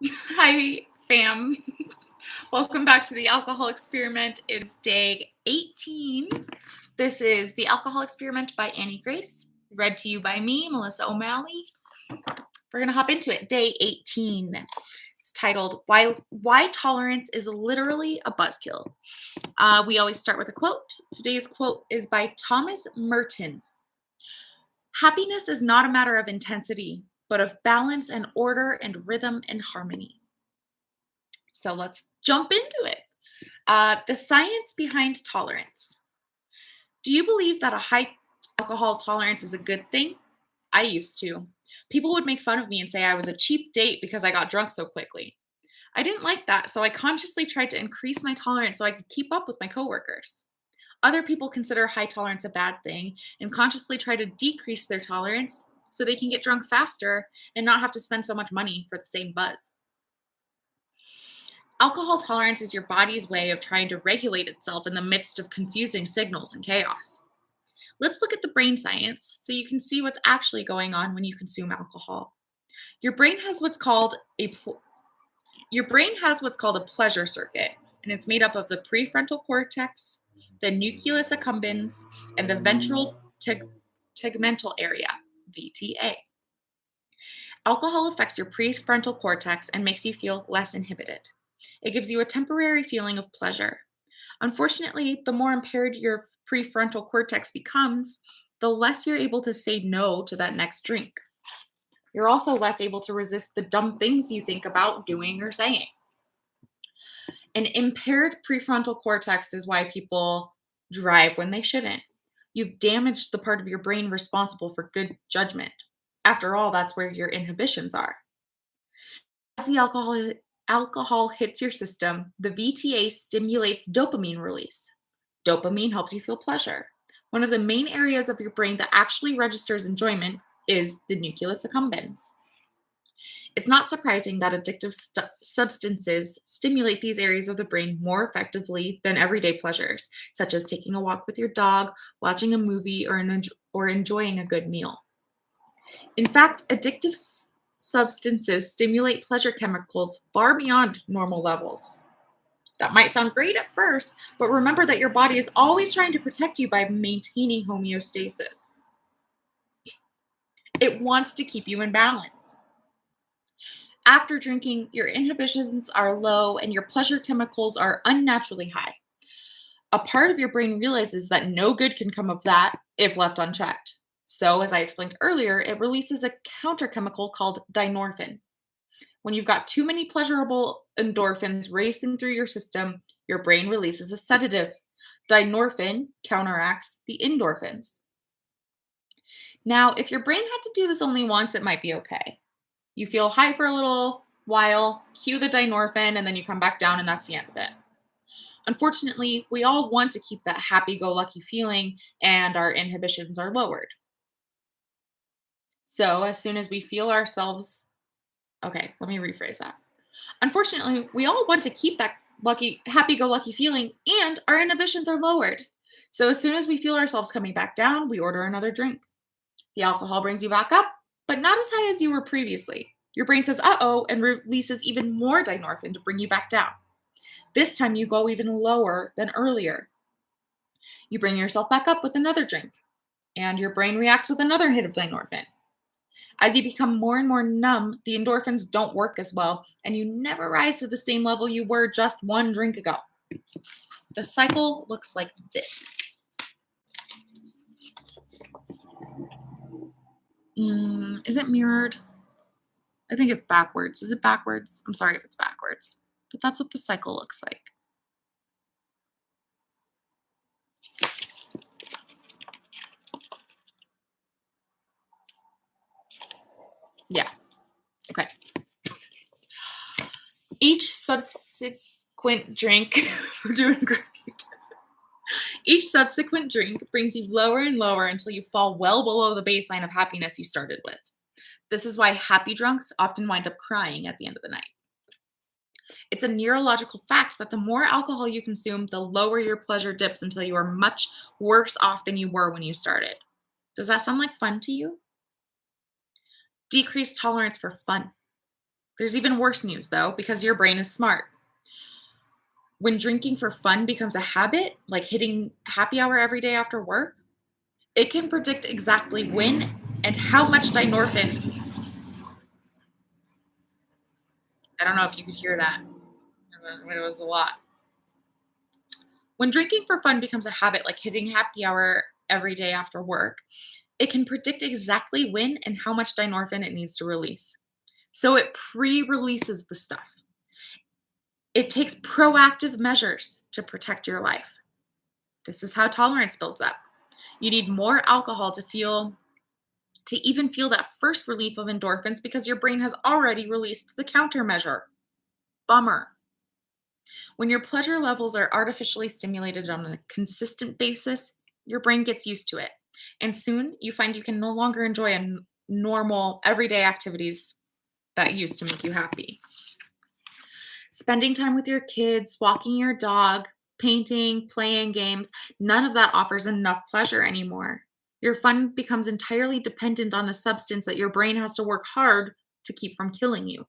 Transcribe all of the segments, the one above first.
Hi, fam. Welcome back to the alcohol experiment. It's day 18. This is the alcohol experiment by Annie Grace, read to you by me, Melissa O'Malley. We're going to hop into it. Day 18. It's titled Why Tolerance is Literally a Buzzkill. We always start with a quote. Today's quote is by Thomas Merton. Happiness is not a matter of intensity, but of balance and order and rhythm and harmony. So let's jump into it. The science behind tolerance. Do you believe that a high alcohol tolerance is a good thing? I used to. People would make fun of me and say I was a cheap date because I got drunk so quickly. I didn't like that, so I consciously tried to increase my tolerance so I could keep up with my coworkers. Other people consider high tolerance a bad thing and consciously try to decrease their tolerance so they can get drunk faster and not have to spend so much money for the same buzz. Alcohol tolerance is your body's way of trying to regulate itself in the midst of confusing signals and chaos. Let's look at the brain science so you can see what's actually going on when you consume alcohol. Your brain has what's called a pleasure circuit, and it's made up of the prefrontal cortex, the nucleus accumbens, and the ventral tegmental area, VTA. Alcohol affects your prefrontal cortex and makes you feel less inhibited. It gives you a temporary feeling of pleasure. Unfortunately, the more impaired your prefrontal cortex becomes, the less you're able to say no to that next drink. You're also less able to resist the dumb things you think about doing or saying. An impaired prefrontal cortex is why people drive when they shouldn't. You've damaged the part of your brain responsible for good judgment. After all, that's where your inhibitions are. As the alcohol hits your system, the VTA stimulates dopamine release. Dopamine helps you feel pleasure. One of the main areas of your brain that actually registers enjoyment is the nucleus accumbens. It's not surprising that addictive substances stimulate these areas of the brain more effectively than everyday pleasures, such as taking a walk with your dog, watching a movie, or enjoying a good meal. In fact, addictive substances stimulate pleasure chemicals far beyond normal levels. That might sound great at first, but remember that your body is always trying to protect you by maintaining homeostasis. It wants to keep you in balance. After drinking, your inhibitions are low and your pleasure chemicals are unnaturally high. A part of your brain realizes that no good can come of that if left unchecked. So, as I explained earlier, it releases a counterchemical called dynorphin. When you've got too many pleasurable endorphins racing through your system, your brain releases a sedative. Dynorphin counteracts the endorphins. Now, if your brain had to do this only once, it might be okay. You feel high for a little while, cue the dynorphin, and then you come back down, and that's the end of it. Unfortunately, we all want to keep that happy-go-lucky feeling, and our inhibitions are lowered. So, as soon as we feel ourselves Okay, let me rephrase that. Unfortunately, we all want to keep that happy-go-lucky feeling, and our inhibitions are lowered. So as soon as we feel ourselves coming back down, we order another drink. The alcohol brings you back up, but not as high as you were previously. Your brain says, uh-oh, and releases even more dynorphin to bring you back down. This time you go even lower than earlier. You bring yourself back up with another drink, and your brain reacts with another hit of dynorphin. As you become more and more numb, the endorphins don't work as well, and you never rise to the same level you were just one drink ago. The cycle looks like this. Is it mirrored? I think it's backwards. Is it backwards? I'm sorry if it's backwards, but that's what the cycle looks like. Yeah. Okay. Each subsequent drink, we're doing great. Each subsequent drink brings you lower and lower until you fall well below the baseline of happiness you started with. This is why happy drunks often wind up crying at the end of the night. It's a neurological fact that the more alcohol you consume, the lower your pleasure dips until you are much worse off than you were when you started. Does that sound like fun to you? Decreased tolerance for fun. There's even worse news, though, because your brain is smart. When drinking for fun becomes a habit, like hitting happy hour every day after work, it can predict exactly when and how much dynorphin. I don't know if you could hear that. It was a lot. When drinking for fun becomes a habit, like hitting happy hour every day after work, it can predict exactly when and how much dynorphin it needs to release. So it pre releases the stuff. It takes proactive measures to protect your life. This is how tolerance builds up. You need more alcohol to even feel that first relief of endorphins because your brain has already released the countermeasure. Bummer. When your pleasure levels are artificially stimulated on a consistent basis, your brain gets used to it. And soon you find you can no longer enjoy normal everyday activities that used to make you happy. Spending time with your kids, walking your dog, painting, playing games, none of that offers enough pleasure anymore. Your fun becomes entirely dependent on a substance that your brain has to work hard to keep from killing you.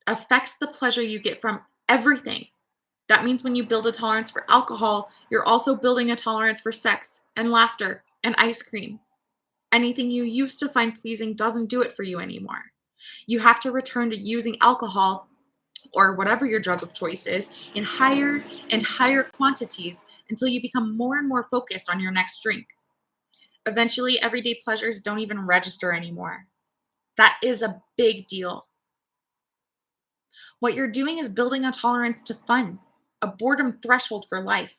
Affects the pleasure you get from everything. That means when you build a tolerance for alcohol, you're also building a tolerance for sex and laughter and ice cream. Anything you used to find pleasing doesn't do it for you anymore. You have to return to using alcohol or whatever your drug of choice is in higher and higher quantities until you become more and more focused on your next drink. Eventually, everyday pleasures don't even register anymore. That is a big deal. What you're doing is building a tolerance to fun, a boredom threshold for life.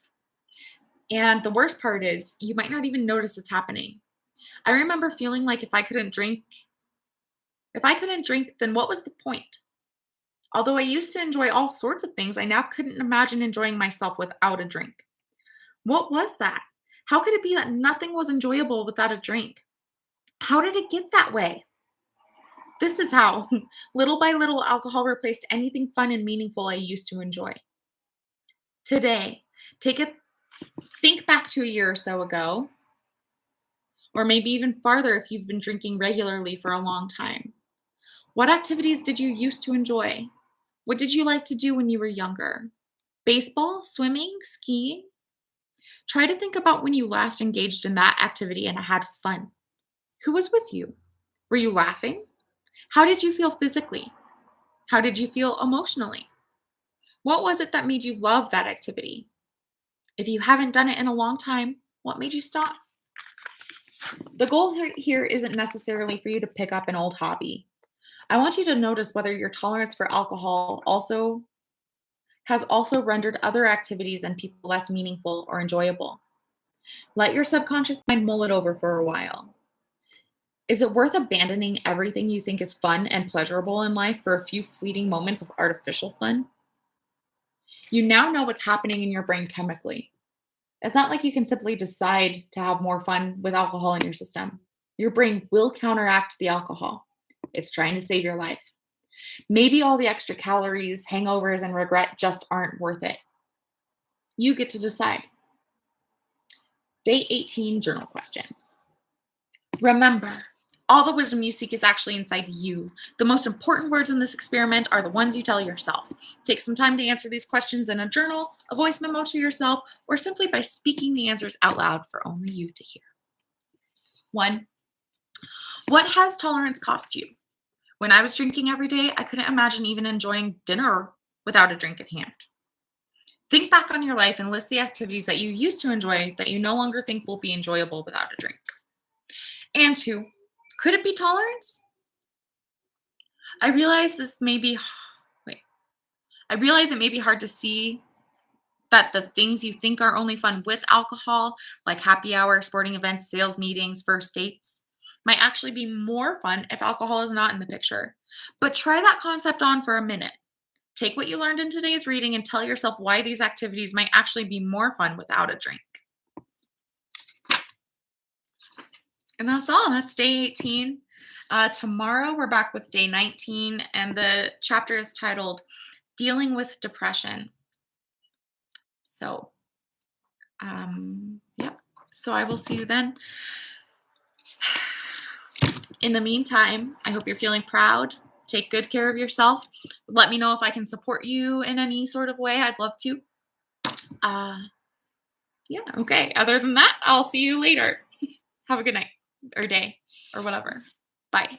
And the worst part is, you might not even notice it's happening. I remember feeling like if I couldn't drink, then what was the point? Although I used to enjoy all sorts of things, I now couldn't imagine enjoying myself without a drink. What was that? How could it be that nothing was enjoyable without a drink? How did it get that way? This is how, little by little, alcohol replaced anything fun and meaningful I used to enjoy. Today, think back to a year or so ago, or maybe even farther if you've been drinking regularly for a long time. What activities did you used to enjoy? What did you like to do when you were younger? Baseball, swimming, skiing? Try to think about when you last engaged in that activity and had fun. Who was with you? Were you laughing? How did you feel physically? How did you feel emotionally? What was it that made you love that activity? If you haven't done it in a long time, what made you stop? The goal here isn't necessarily for you to pick up an old hobby. I want you to notice whether your tolerance for alcohol has also rendered other activities and people less meaningful or enjoyable. Let your subconscious mind mull it over for a while. Is it worth abandoning everything you think is fun and pleasurable in life for a few fleeting moments of artificial fun? You now know what's happening in your brain chemically. It's not like you can simply decide to have more fun with alcohol in your system. Your brain will counteract the alcohol. It's trying to save your life. Maybe all the extra calories, hangovers, and regret just aren't worth it. You get to decide. Day 18 journal questions. Remember, all the wisdom you seek is actually inside you. The most important words in this experiment are the ones you tell yourself. Take some time to answer these questions in a journal, a voice memo to yourself, or simply by speaking the answers out loud for only you to hear. 1. What has tolerance cost you? When I was drinking every day, I couldn't imagine even enjoying dinner without a drink at hand. Think back on your life and list the activities that you used to enjoy that you no longer think will be enjoyable without a drink. And 2, could it be tolerance? I realize this may be wait. I realize it may be hard to see that the things you think are only fun with alcohol, like happy hour, sporting events, sales meetings, first dates, might actually be more fun if alcohol is not in the picture. But try that concept on for a minute. Take what you learned in today's reading and tell yourself why these activities might actually be more fun without a drink. And that's all. That's day 18. Tomorrow we're back with day 19, and the chapter is titled Dealing with Depression. So, yeah. So I will see you then. In the meantime, I hope you're feeling proud. Take good care of yourself. Let me know if I can support you in any sort of way. I'd love to. Uh, yeah, okay. Other than that, I'll see you later. Have a good night or day or whatever. Bye.